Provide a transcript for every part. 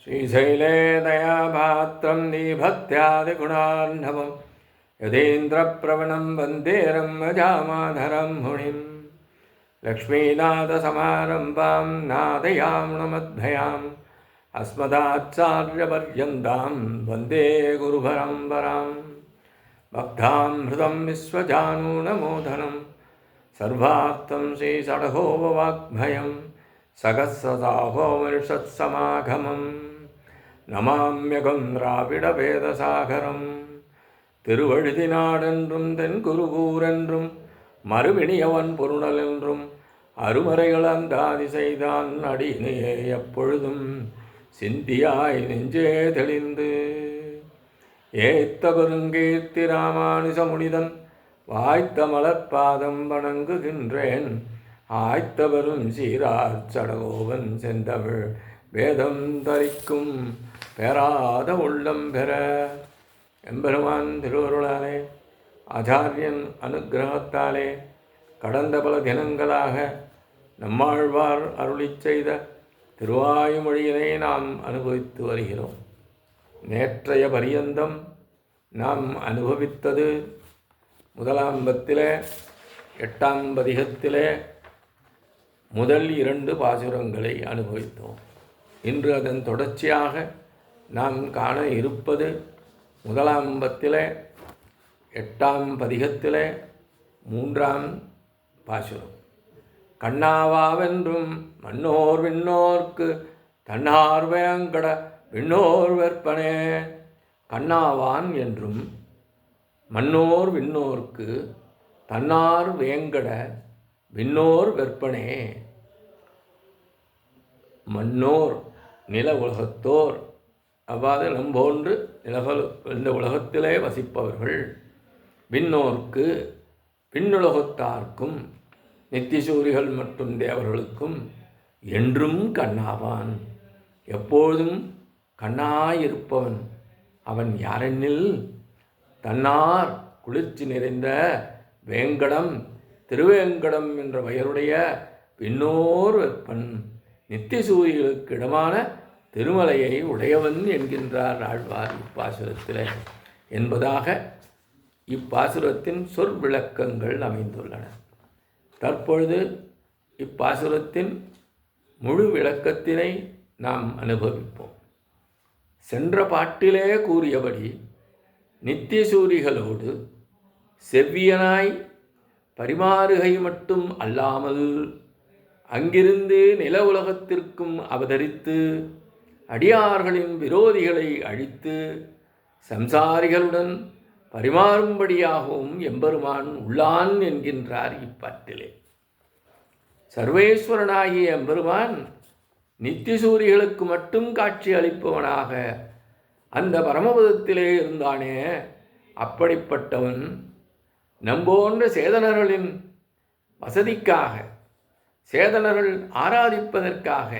श्रीशैले दयापात्रं दीभक्त्यादिगुणार्णवं यतीन्द्रप्रवणं वन्दे रम्यजामाधरं मुनिं लक्ष्मीनाथसमारम्भां नादयाम्नमध्याम् अस्मदाचार्यपर्यन्तां वन्दे गुरुपरम्परां भक्तामृतं विश्वजानूनमोदनं सर्वार्थं श्रीषडहोपवाग्भयं सकस्रदाहोमनिषत्समागमं नमाम्यகம் திராவிடவேதசாகரம் திருவழுதினாடென்றும் தென்குருகூரென்றும் மறுவினியவன் பொருணல் என்றும் அருமறைகள் அந்தாதி செய்தான் அடியினையே எப்பொழுதும் சிந்தியாய் நெஞ்சே தெளிந்து ஏத்த பெருங்கீர்த்தி ராமானுஜ முனிதன் வாய்த்த மலர்பாதம் வணங்குகின்றேன் ஆய்த்த பெரும் சீரார் சடகோவன் செந்தமிழ் வேதம் தரிக்கும் பெறாத உள்ளம் பெற எம்பெருமான் திருவருளாலே ஆச்சாரியன் அனுக்கிரகத்தாலே கடந்த பல தினங்களாக நம்மாழ்வார் அருளிச் செய்த திருவாய்மொழியினை நாம் அனுபவித்து வருகிறோம். நேற்றைய பரியந்தம் நாம் அனுபவித்தது முதலாம் பத்திலே 8ஆம் பதிகத்திலே முதல் 2 பாசுரங்களை அனுபவித்தோம். இன்று அதன் தொடர்ச்சியாக நாம் காண இருப்பது முதலாம் பத்திலே 8ஆம் பதிகத்திலே 3ஆம் பாசுரம். கண்ணாவாவென்றும் மன்னோர் விண்ணோர்க்கு தன்னார் வேங்கட விண்ணோர் வெற்பனே. கண்ணாவான் என்றும் மன்னோர் விண்ணோர்க்கு தன்னார் வேங்கட விண்ணோர் வெற்பனே. மன்னோர் நில உலகத்தோர், அவ்வாறு நம்போன்று இந்த உலகத்திலே வசிப்பவர்கள், விண்ணோர்க்கு விண்ணுலகத்தார்க்கும் நித்திசூரிகள் மற்றும் தேவர்களுக்கும் என்றும் கண்ணாவான், எப்பொழுதும் கண்ணாயிருப்பவன். அவன் யாரெனில் தன்னார் குளிர்ச்சி நிறைந்த வேங்கடம் திருவேங்கடம் என்ற பெயருடைய விண்ணோர் வெப்பன், நித்திசூரிகளுக்கு இடமான திருமலையை உடையவன் என்கின்றார் ஆழ்வார் இப்பாசுரத்தில் என்பதாக இப்பாசுரத்தின் சொற்விளக்கங்கள் அமைந்துள்ளன. தற்பொழுது இப்பாசுரத்தின் முழு விளக்கத்தினை நாம் அனுபவிப்போம். சென்ற பாட்டிலே கூறியபடி நித்தியசூரிகளோடு செவ்வியனாய் பரிமாறுகை மட்டும் அல்லாமல் அங்கிருந்து நில உலகத்திற்கும் அவதரித்து அடியார்களின் விரோதிகளை அழித்து சம்சாரிகளுடன் பரிமாறும்படியாகவும் எம்பெருமான் உள்ளான் என்கின்றார் இப்பாட்டிலே. சர்வேஸ்வரனாகிய எம்பெருமான் நித்தியசூரிகளுக்கு மட்டும் காட்சி அளிப்பவனாக அந்த பரமபதத்திலே இருந்தானே, அப்படிப்பட்டவன் நம்போன்ற சேதனர்களின் வசதிக்காக, சேதனர்கள் ஆராதிப்பதற்காக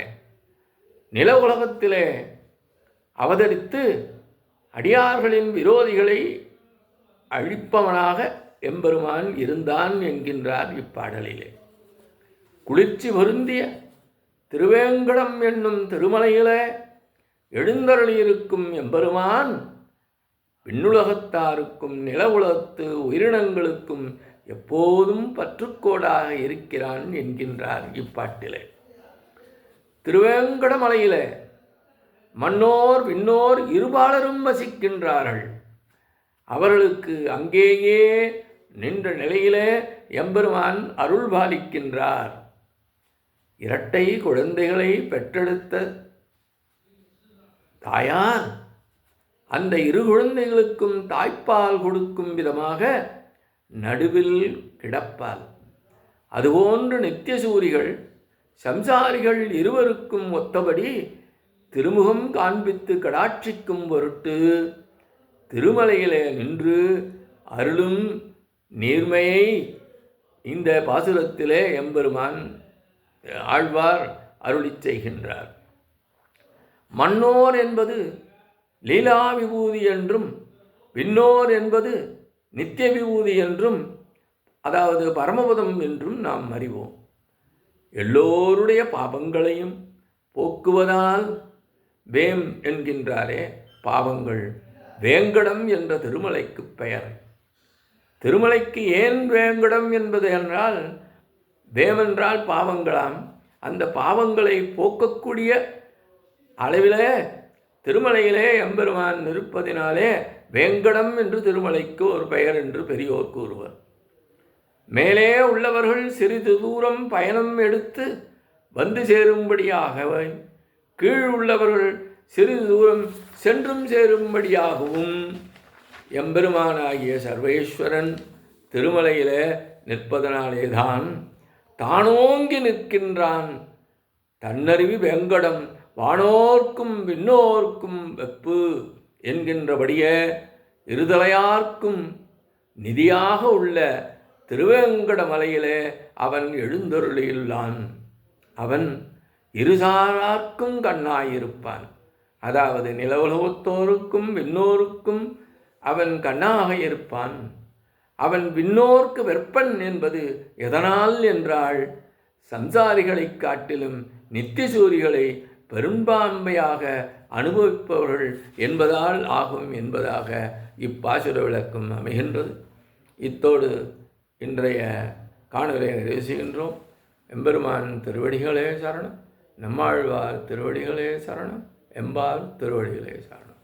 நில உலகத்திலே அவதரித்து அடியார்களின் விரோதிகளை அழிப்பவனாக எம்பெருமான் இருந்தான் என்கின்றார் இப்பாடலிலே. குளிர்ச்சி பொருந்திய திருவேங்கடம் என்னும் திருமலையிலே எழுந்தருளியிருக்கும் எம்பெருமான் விண்ணுலகத்தாருக்கும் நில உலகத்து உயிரினங்களுக்கும் எப்போதும் பற்றுக்கோடாக இருக்கிறான் என்கின்றார் இப்பாட்டிலே. திருவேங்கடமலையிலே மன்னோர் விண்ணோர் இருபாலரும் வசிக்கின்றார்கள். அவர்களுக்கு அங்கேயே நின்ற நிலையிலே எம்பெருமான் அருள் பாலிக்கின்றார். இரட்டை குழந்தைகளை பெற்றெடுத்த தாயார் அந்த 2 குழந்தைகளுக்கும் தாய்ப்பால் கொடுக்கும் விதமாக நடுவில் கிடப்பால். அதுபோன்று நித்தியசூரிகள் சம்சாரிகள் இருவருக்கும் ஒத்தபடி திருமுகம் காண்பித்து கடாட்சிக்கும் பொருட்டு திருமலையிலே நின்று அருளும் நீர்மையை இந்த பாசுரத்திலே எம்பெருமான் ஆழ்வார் அருளிச் செய்கின்றார். மன்னோர் என்பது லீலா விபூதி என்றும் விண்ணோர் என்பது நித்திய விபூதி என்றும், அதாவது பரமபதம் என்றும் நாம் அறிவோம். எல்லோருடைய பாபங்களையும் போக்குவதால் வேம் என்கின்றாரே பாவங்கள். வேங்கடம் என்ற திருமலைக்கு பெயர். திருமலைக்கு ஏன் வேங்கடம் என்பது என்றால், வேமென்றால் பாவங்களாம். அந்த பாவங்களை போக்கக்கூடிய அளவிலே திருமலையிலே எம்பெருமான் இருப்பதினாலே வேங்கடம் என்று திருமலைக்கு ஒரு பெயர் என்று பெரியோர் கூறுவர். மேலே உள்ளவர்கள் சிறிது தூரம் பயணம் எடுத்து வந்து சேரும்படியாகவே, கீழ் உள்ளவர்கள் சிறிது தூரம் சென்றும் சேரும்படியாகவும் எம்பெருமானாகிய சர்வேஸ்வரன் திருமலையிலே நிற்பதனாலேதான் தானோங்கி நிற்கின்றான். தன்னறிவி வேங்கடம் வானோர்க்கும் விண்ணோர்க்கும் வெப்பு என்கின்றபடியே இருதலையார்க்கும் நிதியாக உள்ள திருவேங்கட மலையிலே அவன் எழுந்தருளியுள்ளான். அவன் இருசாரார்க்கும் கண்ணாயிருப்பான். அதாவது நிலவுலகத்தோருக்கும் விண்ணோருக்கும் அவன் கண்ணாக இருப்பான். அவன் விண்ணோர்க்கு வெப்பன் என்பது எதனால் என்றால், சம்சாரிகளைக் காட்டிலும் நித்தியசூரிகளை பெரும்பான்மையாக அனுபவிப்பவர்கள் என்பதால் ஆகும் என்பதாக இப்பாசுர விளக்கம் அமைகின்றது. இத்தோடு இன்றைய காணொலியை நிறைவு செய்கின்றோம். எம்பெருமான் திருவடிகளே சரணம். நம்மாழ்வார் திருவடிகளே சரணம். எம்பால் திருவடிகளே சரணம்.